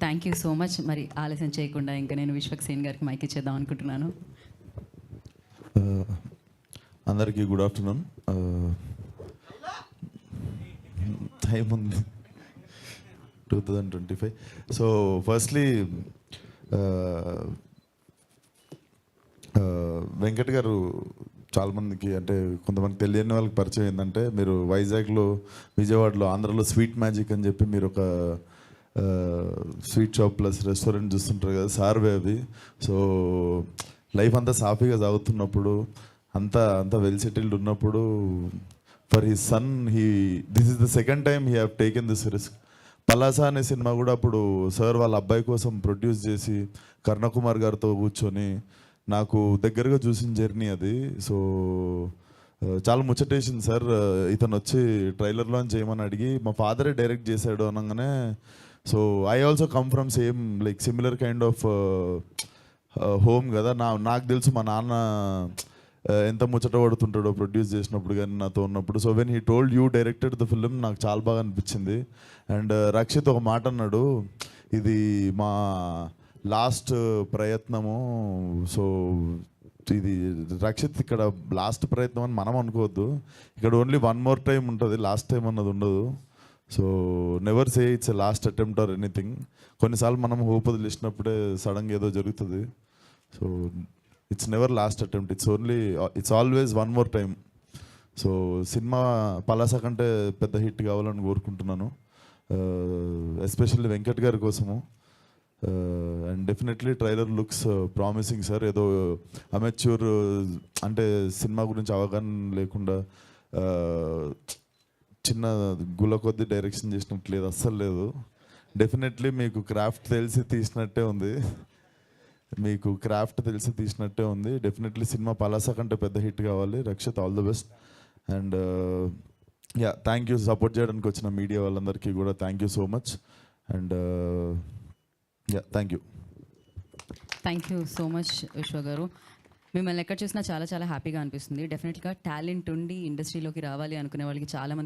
Thank you so much. మరి ఆలస్యం చేయకుండా ఇంకా నేను విశ్వక్ సేన్ గారికి మైక్ ఇచ్చేద్దాం అనుకుంటున్నాను. అందరికీ గుడ్ ఆఫ్టర్నూన్. టైం ఉంది 2025. సో ఫస్ట్లీ వెంకట్ గారు చాలామందికి అంటే కొంతమంది తెలియని వాళ్ళకి పరిచయం ఏంటంటే మీరు వైజాగ్లో, విజయవాడలో, ఆంధ్రాలో స్వీట్ మ్యాజిక్ అని చెప్పి మీరు ఒక స్వీట్ షాప్ ప్లస్ రెస్టారెంట్ చూస్తుంటారు కదా, సార్వే అవి. సో లైఫ్ అంతా సాఫీగా సాగుతున్నప్పుడు, అంతా వెల్ సెటిల్డ్ ఉన్నప్పుడు for his son this is the second time he have taken this risk. Palasa అనే సినిమా కూడా అప్పుడు సార్ వాళ్ళ అబ్బాయి కోసం ప్రొడ్యూస్ చేసి కర్ణకుమార్ గారితో కూర్చొని నాకు దగ్గరగా చూసిన జర్నీ అది. సో చాలా ముచ్చటేసింది సార్. ఇతను వచ్చి ట్రైలర్ లాంచ్ చేయమని అడిగి మా ఫాదరే డైరెక్ట్ చేశాడు అనగానే, so I also come from same like similar kind of home కదా. నాకు తెలుసు మా నాన్న ఎంత ముచ్చట పడుతుంటాడో ప్రొడ్యూస్ చేసినప్పుడు కానీ నాతో ఉన్నప్పుడు. So when he told you directed the film నాకు చాలా బాగా అనిపించింది. అండ్ రక్షిత్ ఒక మాట అన్నాడు, ఇది మా లాస్ట్ ప్రయత్నము. సో ఇది రక్షిత్ ఇక్కడ లాస్ట్ ప్రయత్నం అని మనం అనుకోవద్దు. ఇక్కడ ఓన్లీ వన్ మోర్ టైం ఉంటుంది, లాస్ట్ టైం అన్నది ఉండదు. So never say it's a last attempt or anything. కొన్నిసార్లు మనం హోప్ వదిలేసినప్పుడే సడన్గా ఏదో జరుగుతుంది. So it's never lost attempt, it's always one more time. So cinema Palasa కంటే పెద్ద హిట్ కావాలని కోరుకుంటున్నాను, ఎస్పెషల్లీ వెంకట్ గారి కోసము. And definitely trailer looks promising sir. ఏదో అమెచ్యూర్ అంటే సినిమా గురించి అవగాహన లేకుండా చిన్న గుల కొద్ది డైరెక్షన్ చేసినట్టు లేదు, అస్సలు లేదు. డెఫినెట్లీ మీకు క్రాఫ్ట్ తెలిసి తీసినట్టే ఉంది. డెఫినెట్లీ సినిమా పలాస కంటే పెద్ద హిట్ కావాలి. Rakshit, all the best. And yeah, thank you support చేయడానికి వచ్చిన మీడియా వాళ్ళందరికీ కూడా thank you so much. And yeah, thank you so much Vishwa garu. మిమ్మల్ని ఎక్కడ చూసినా చాలా చాలా హ్యాపీగా అనిపిస్తుంది. డెఫినెట్గా టాలెంట్ ఉండి ఇండస్ట్రీలోకి రావాలి అనుకునే వాళ్ళకి చాలా మంది